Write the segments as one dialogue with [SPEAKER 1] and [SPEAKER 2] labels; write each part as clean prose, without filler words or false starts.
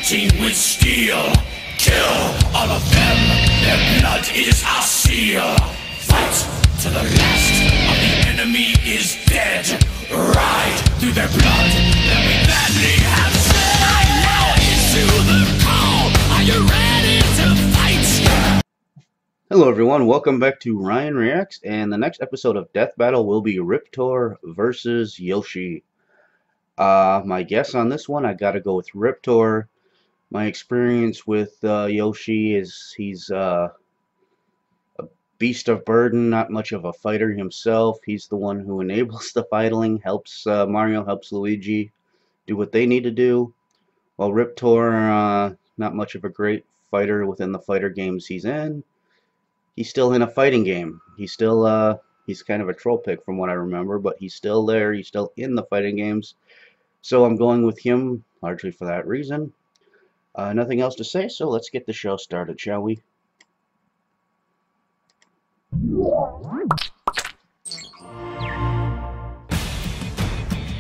[SPEAKER 1] fighting with steel. Kill all of them, their blood is our seal. Fight to the last of the enemy is dead. Ride through their blood, let me gladly have said. I now issue the call. Are you ready to fight?
[SPEAKER 2] Hello everyone, welcome back to Ryan Reacts, and the next episode of Death Battle will be Riptor versus Yoshi. My guess on this one, I gotta go with Riptor. My experience with Yoshi is he's a beast of burden, not much of a fighter himself. He's the one who enables the fighting, helps Mario, helps Luigi do what they need to do. While Riptor, not much of a great fighter within the fighter games he's in. He's still in a fighting game. He's still, he's kind of a troll pick from what I remember, but he's still there. He's still in the fighting games. So I'm going with him, largely for that reason. Nothing else to say, so let's get the show started, shall we?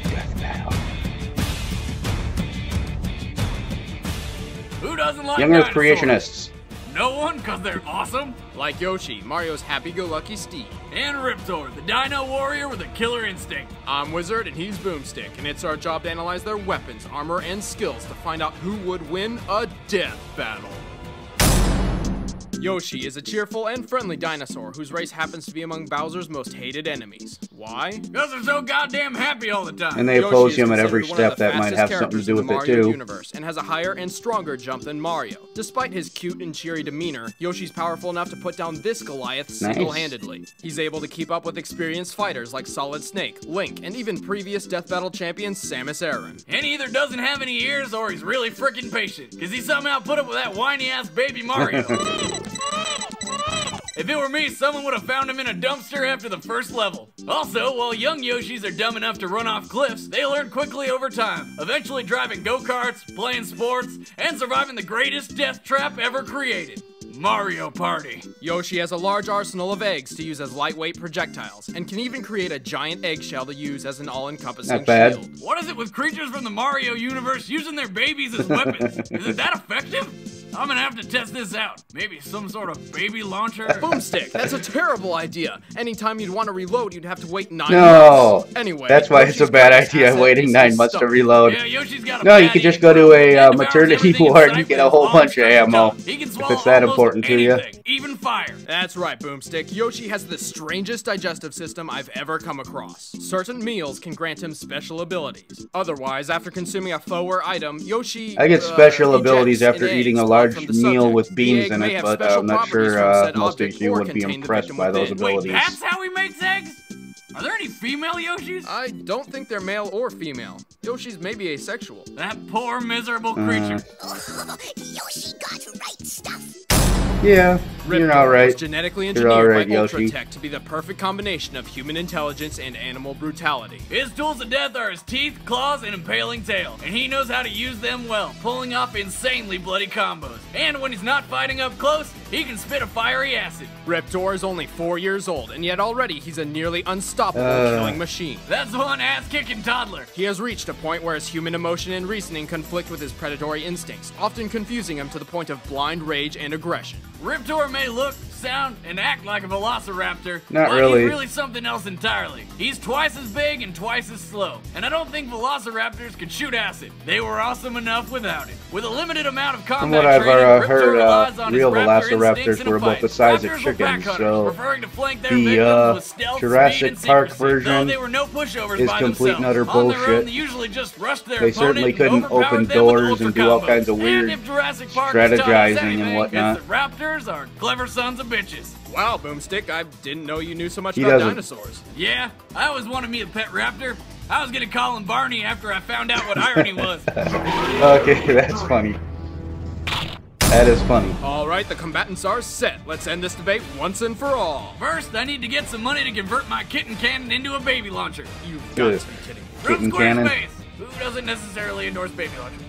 [SPEAKER 2] Death battle.
[SPEAKER 3] Who doesn't like
[SPEAKER 2] Young Earth
[SPEAKER 3] dinosaurs?
[SPEAKER 2] creationists.
[SPEAKER 3] No one, because they're awesome.
[SPEAKER 4] Like Yoshi, Mario's happy-go-lucky steed.
[SPEAKER 3] And Riptor, the dino warrior with a killer instinct.
[SPEAKER 4] I'm Wizard and he's Boomstick, and it's our job to analyze their weapons, armor, and skills to find out who would win a death battle. Yoshi is a cheerful and friendly dinosaur whose race happens to be among Bowser's most hated enemies. Why?
[SPEAKER 3] Because they're so goddamn happy all the time.
[SPEAKER 2] And they
[SPEAKER 4] Yoshi
[SPEAKER 2] oppose
[SPEAKER 4] is
[SPEAKER 2] him at every
[SPEAKER 4] considered one of
[SPEAKER 2] step.
[SPEAKER 4] the
[SPEAKER 2] That might
[SPEAKER 4] fastest
[SPEAKER 2] have something to
[SPEAKER 4] characters
[SPEAKER 2] do
[SPEAKER 4] in
[SPEAKER 2] with
[SPEAKER 4] the
[SPEAKER 2] it
[SPEAKER 4] Mario
[SPEAKER 2] too.
[SPEAKER 4] universe, and has a higher and stronger jump than Mario. Despite his cute and cheery demeanor, Yoshi's powerful enough to put down this Goliath single-handedly. He's able to keep up with experienced fighters like Solid Snake, Link, and even previous Death Battle champion Samus Aran.
[SPEAKER 3] And he either doesn't have any ears or he's really freaking patient, because he somehow put up with that whiny-ass baby Mario. If it were me, someone would have found him in a dumpster after the first level. Also, while young Yoshis are dumb enough to run off cliffs, they learn quickly over time, eventually driving go-karts, playing sports, and surviving the greatest death trap ever created. Mario Party.
[SPEAKER 4] Yoshi has a large arsenal of eggs to use as lightweight projectiles, and can even create a giant eggshell to use as an all-encompassing
[SPEAKER 2] Not bad.
[SPEAKER 4] shield.
[SPEAKER 3] What is it with creatures from the Mario universe using their babies as weapons? Is it that effective? I'm gonna have to test this out. Maybe some sort of baby launcher?
[SPEAKER 4] Boomstick, that's a terrible idea. Anytime you'd want to reload, you'd have to wait 9
[SPEAKER 2] No!
[SPEAKER 4] months. Anyway,
[SPEAKER 2] That's why it's a
[SPEAKER 4] Yoshi's
[SPEAKER 2] bad
[SPEAKER 4] greatest
[SPEAKER 2] idea
[SPEAKER 4] asset
[SPEAKER 2] waiting
[SPEAKER 4] is
[SPEAKER 2] 9
[SPEAKER 4] his
[SPEAKER 2] months to
[SPEAKER 4] stomach.
[SPEAKER 2] reload.
[SPEAKER 3] Yeah, Yoshi's got a
[SPEAKER 2] No, you
[SPEAKER 3] bad
[SPEAKER 2] could just
[SPEAKER 3] eating
[SPEAKER 2] go to
[SPEAKER 3] problem.
[SPEAKER 2] a
[SPEAKER 3] It devours
[SPEAKER 2] maternity
[SPEAKER 3] everything in
[SPEAKER 2] ward and
[SPEAKER 3] sight
[SPEAKER 2] get
[SPEAKER 3] with
[SPEAKER 2] a whole
[SPEAKER 3] his
[SPEAKER 2] bunch of
[SPEAKER 3] long
[SPEAKER 2] ammo.
[SPEAKER 3] tongue. He can
[SPEAKER 2] If
[SPEAKER 3] swallow
[SPEAKER 2] it's that
[SPEAKER 3] almost
[SPEAKER 2] important to you.
[SPEAKER 3] anything, even fire.
[SPEAKER 4] That's right, Boomstick. Yoshi has the strangest digestive system I've ever come across. Certain meals can grant him special abilities. Otherwise, after consuming a foe or item, Yoshi
[SPEAKER 2] I get special
[SPEAKER 4] ejects
[SPEAKER 2] abilities
[SPEAKER 4] an
[SPEAKER 2] after
[SPEAKER 4] egg
[SPEAKER 2] eating a
[SPEAKER 4] spawned
[SPEAKER 2] large
[SPEAKER 4] from the
[SPEAKER 2] meal
[SPEAKER 4] subject.
[SPEAKER 2] with
[SPEAKER 4] The
[SPEAKER 2] beans
[SPEAKER 4] egg
[SPEAKER 2] in
[SPEAKER 4] may
[SPEAKER 2] it,
[SPEAKER 4] have
[SPEAKER 2] but
[SPEAKER 4] special
[SPEAKER 2] I'm not
[SPEAKER 4] properties
[SPEAKER 2] sure
[SPEAKER 4] from said
[SPEAKER 2] most
[SPEAKER 4] object
[SPEAKER 2] of you
[SPEAKER 4] or
[SPEAKER 2] would be
[SPEAKER 4] contain the
[SPEAKER 2] impressed
[SPEAKER 4] victim
[SPEAKER 2] by those
[SPEAKER 4] within.
[SPEAKER 3] Wait,
[SPEAKER 2] abilities.
[SPEAKER 3] that's how he makes eggs? Are there any female Yoshis?
[SPEAKER 4] I don't think they're male or female. Yoshi's maybe asexual.
[SPEAKER 3] That poor, miserable creature.
[SPEAKER 5] Yoshi got right stuff.
[SPEAKER 2] Yeah, you're
[SPEAKER 4] Riptor
[SPEAKER 2] alright.
[SPEAKER 4] was genetically
[SPEAKER 2] You're
[SPEAKER 4] engineered
[SPEAKER 2] alright,
[SPEAKER 4] by
[SPEAKER 2] Yoshi.
[SPEAKER 4] Ultratech to be the perfect combination of human intelligence and animal brutality.
[SPEAKER 3] His tools of death are his teeth, claws, and impaling tail, and he knows how to use them well, pulling off insanely bloody combos. And when he's not fighting up close, he can spit a fiery acid.
[SPEAKER 4] Riptor is only 4 years old, and yet already he's a nearly unstoppable killing machine.
[SPEAKER 3] That's one ass-kicking toddler.
[SPEAKER 4] He has reached a point where his human emotion and reasoning conflict with his predatory instincts, often confusing him to the point of blind rage and aggression.
[SPEAKER 3] Riptor may look, sound, and act like a velociraptor,
[SPEAKER 2] Not
[SPEAKER 3] but
[SPEAKER 2] really.
[SPEAKER 3] he's really something else entirely. He's twice as big and twice as slow, and I don't think velociraptors could shoot acid. They were awesome enough without it. With a limited amount of combat
[SPEAKER 2] From what I've
[SPEAKER 3] training, Riptor
[SPEAKER 2] heard,
[SPEAKER 3] relies on his
[SPEAKER 2] real
[SPEAKER 3] raptor
[SPEAKER 2] velociraptors
[SPEAKER 3] instincts in a
[SPEAKER 2] were about
[SPEAKER 3] fight.
[SPEAKER 2] the size of
[SPEAKER 3] Raptors were pack
[SPEAKER 2] chickens,
[SPEAKER 3] hunters,
[SPEAKER 2] so
[SPEAKER 3] preferring to flank their
[SPEAKER 2] the,
[SPEAKER 3] victims with stealth,
[SPEAKER 2] Jurassic
[SPEAKER 3] speed, and
[SPEAKER 2] Park
[SPEAKER 3] secrecy.
[SPEAKER 2] version
[SPEAKER 3] Though they were no pushovers
[SPEAKER 2] is
[SPEAKER 3] by
[SPEAKER 2] complete and
[SPEAKER 3] themselves.
[SPEAKER 2] utter
[SPEAKER 3] On their own,
[SPEAKER 2] bullshit.
[SPEAKER 3] they usually just rushed their
[SPEAKER 2] They
[SPEAKER 3] opponent
[SPEAKER 2] certainly
[SPEAKER 3] and
[SPEAKER 2] couldn't
[SPEAKER 3] overpowered
[SPEAKER 2] open
[SPEAKER 3] them with
[SPEAKER 2] doors and
[SPEAKER 3] ultra
[SPEAKER 2] do all
[SPEAKER 3] combos.
[SPEAKER 2] kinds of weird
[SPEAKER 3] and if Jurassic Park has taught us
[SPEAKER 2] strategizing and
[SPEAKER 3] anything,
[SPEAKER 2] whatnot.
[SPEAKER 3] it's that raptors are clever sons of bitches.
[SPEAKER 4] Wow, Boomstick, I didn't know you knew so much
[SPEAKER 2] He
[SPEAKER 4] about
[SPEAKER 2] doesn't.
[SPEAKER 4] dinosaurs.
[SPEAKER 3] Yeah, I always wanted me a pet raptor. I was gonna call him Barney after I found out what irony was.
[SPEAKER 2] Okay, that's funny. That is funny.
[SPEAKER 4] Alright, the combatants are set. Let's end this debate once and for all.
[SPEAKER 3] First, I need to get some money to convert my kitten cannon into a baby launcher.
[SPEAKER 4] You've
[SPEAKER 2] Good.
[SPEAKER 4] got to be kidding me.
[SPEAKER 3] From
[SPEAKER 2] Kitten cannon.
[SPEAKER 3] Squarespace, who doesn't necessarily endorse baby launchers.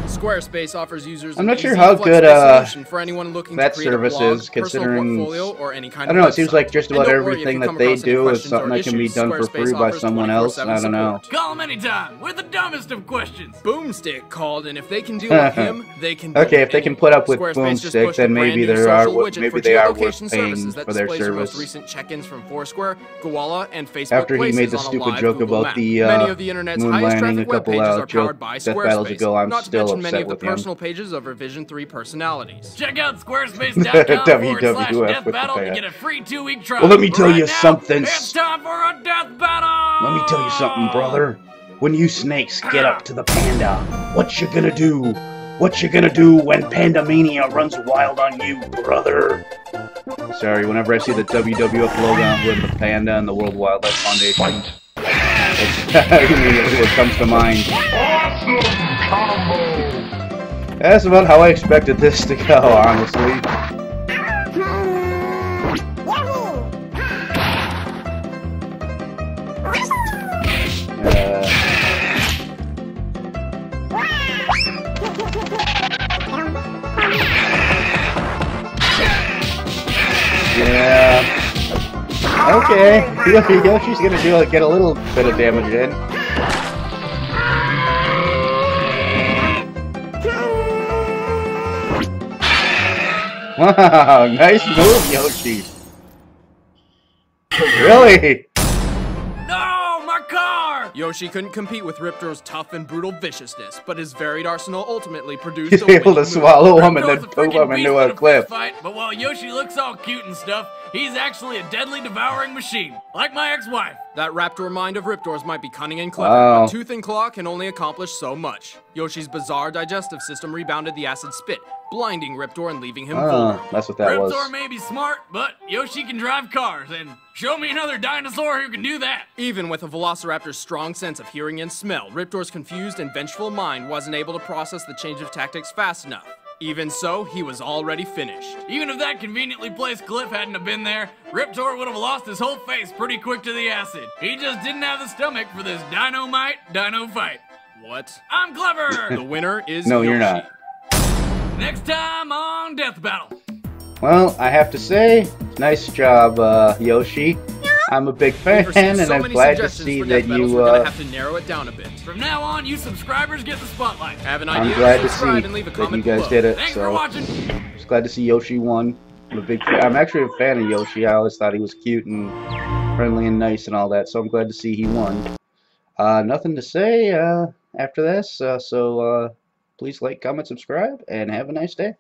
[SPEAKER 4] Squarespace offers users
[SPEAKER 2] I'm
[SPEAKER 4] an
[SPEAKER 2] not sure
[SPEAKER 4] easy,
[SPEAKER 2] how
[SPEAKER 4] flexible
[SPEAKER 2] good
[SPEAKER 4] solution for anyone looking
[SPEAKER 2] that
[SPEAKER 4] to create
[SPEAKER 2] service
[SPEAKER 4] a blog,
[SPEAKER 2] is,
[SPEAKER 4] personal
[SPEAKER 2] considering
[SPEAKER 4] portfolio, or any kind
[SPEAKER 2] I don't know.
[SPEAKER 4] of
[SPEAKER 2] It seems
[SPEAKER 4] website.
[SPEAKER 2] like just
[SPEAKER 4] And
[SPEAKER 2] about
[SPEAKER 4] don't worry if
[SPEAKER 2] everything
[SPEAKER 4] you
[SPEAKER 2] that
[SPEAKER 4] come
[SPEAKER 2] they
[SPEAKER 4] across any
[SPEAKER 2] do is
[SPEAKER 4] questions
[SPEAKER 2] something
[SPEAKER 4] or
[SPEAKER 2] that can be
[SPEAKER 4] issues,
[SPEAKER 2] done for
[SPEAKER 4] Squarespace
[SPEAKER 2] free by
[SPEAKER 4] offers
[SPEAKER 2] someone else.
[SPEAKER 4] 24/7
[SPEAKER 2] I don't know.
[SPEAKER 4] support.
[SPEAKER 3] Call him anytime with the dumbest of questions.
[SPEAKER 4] Boomstick called, and if they can deal with him, they can do
[SPEAKER 2] Okay,
[SPEAKER 4] it.
[SPEAKER 2] if they can put up with
[SPEAKER 4] Squarespace just
[SPEAKER 2] Boomstick,
[SPEAKER 4] pushed a
[SPEAKER 2] then
[SPEAKER 4] brand
[SPEAKER 2] maybe
[SPEAKER 4] new
[SPEAKER 2] there are
[SPEAKER 4] social widget
[SPEAKER 2] maybe
[SPEAKER 4] for
[SPEAKER 2] they are
[SPEAKER 4] geolocation
[SPEAKER 2] worth paying
[SPEAKER 4] services that
[SPEAKER 2] for their
[SPEAKER 4] displays your most
[SPEAKER 2] service.
[SPEAKER 4] recent check-ins from Foursquare, Koala, and Facebook
[SPEAKER 2] After he
[SPEAKER 4] Places
[SPEAKER 2] made the
[SPEAKER 4] on a
[SPEAKER 2] stupid
[SPEAKER 4] live
[SPEAKER 2] joke
[SPEAKER 4] Google
[SPEAKER 2] about
[SPEAKER 4] map.
[SPEAKER 2] the
[SPEAKER 4] Many of the internet's
[SPEAKER 2] moon
[SPEAKER 4] highest
[SPEAKER 2] landing a
[SPEAKER 4] traffic web
[SPEAKER 2] couple
[SPEAKER 4] pages are
[SPEAKER 2] joke
[SPEAKER 4] powered by
[SPEAKER 2] death battles
[SPEAKER 4] Squarespace,
[SPEAKER 2] ago, I'm
[SPEAKER 4] not to
[SPEAKER 2] still
[SPEAKER 4] mention many
[SPEAKER 2] upset
[SPEAKER 4] of the
[SPEAKER 2] with him.
[SPEAKER 4] personal pages of Revision 3 personalities.
[SPEAKER 3] Check out squarespace.com/deathbattle to get a free 2-week trial.
[SPEAKER 2] Well, let me tell
[SPEAKER 3] Right
[SPEAKER 2] you
[SPEAKER 3] now,
[SPEAKER 2] something.
[SPEAKER 3] It's time for a death battle!
[SPEAKER 2] Let me tell you something, brother. When you snakes get up to the panda, what you gonna do? What you gonna do when Pandamania runs wild on you, brother? Sorry, whenever I see the WWF logo with the panda and the World Wildlife Foundation, immediately what comes to mind. That's about how I expected this to go, honestly. Yeah. Okay. Yoshi's gonna get a little bit of damage in. Wow, nice move, Yoshi. Really?
[SPEAKER 3] No, my car!
[SPEAKER 4] Yoshi couldn't compete with Riptor's tough and brutal viciousness, but his varied arsenal ultimately produced
[SPEAKER 2] He's
[SPEAKER 4] a
[SPEAKER 2] able to
[SPEAKER 4] winning move.
[SPEAKER 2] swallow him and then
[SPEAKER 3] Riptor's a
[SPEAKER 2] poop
[SPEAKER 3] freaking
[SPEAKER 2] him
[SPEAKER 3] beast
[SPEAKER 2] into
[SPEAKER 3] in
[SPEAKER 2] a cliff.
[SPEAKER 3] fist fight, but while Yoshi looks all cute and stuff, he's actually a deadly devouring machine, like my ex-wife.
[SPEAKER 4] That raptor mind of Riptor's might be cunning and clever,
[SPEAKER 2] Wow.
[SPEAKER 4] but Tooth and Claw can only accomplish so much. Yoshi's bizarre digestive system rebounded the acid spit, blinding Riptor and leaving him vulnerable.
[SPEAKER 2] That's what that was.
[SPEAKER 3] Riptor may be smart, but Yoshi can drive cars, and show me another dinosaur who can do that.
[SPEAKER 4] Even with a Velociraptor's strong sense of hearing and smell, Riptor's confused and vengeful mind wasn't able to process the change of tactics fast enough. Even so, he was already finished.
[SPEAKER 3] Even if that conveniently placed cliff hadn't have been there, Riptor would have lost his whole face pretty quick to the acid. He just didn't have the stomach for this dino fight.
[SPEAKER 4] What?
[SPEAKER 3] I'm clever!
[SPEAKER 4] The winner is
[SPEAKER 2] No,
[SPEAKER 4] Yoshi.
[SPEAKER 2] you're not.
[SPEAKER 3] Next time on Death Battle.
[SPEAKER 2] Well, I have to say, nice job, Yoshi. I'm a big fan,
[SPEAKER 4] We've received
[SPEAKER 2] and
[SPEAKER 4] so
[SPEAKER 2] I'm
[SPEAKER 4] many
[SPEAKER 2] glad to
[SPEAKER 4] suggestions
[SPEAKER 2] see
[SPEAKER 4] for
[SPEAKER 2] that
[SPEAKER 4] death battles,
[SPEAKER 2] you.
[SPEAKER 4] we're gonna have to narrow it down a bit.
[SPEAKER 3] From now on, you subscribers get the spotlight.
[SPEAKER 4] Have an
[SPEAKER 2] I'm
[SPEAKER 4] idea?
[SPEAKER 2] glad to
[SPEAKER 4] Subscribe
[SPEAKER 2] see
[SPEAKER 4] and leave a
[SPEAKER 2] that you
[SPEAKER 4] comment
[SPEAKER 2] guys
[SPEAKER 4] below.
[SPEAKER 2] did it.
[SPEAKER 3] Thanks for
[SPEAKER 2] So,
[SPEAKER 3] watching.
[SPEAKER 2] just glad to see Yoshi won. I'm actually a fan of Yoshi. I always thought he was cute and friendly and nice and all that. So I'm glad to see he won. Nothing to say after this. So please like, comment, subscribe, and have a nice day.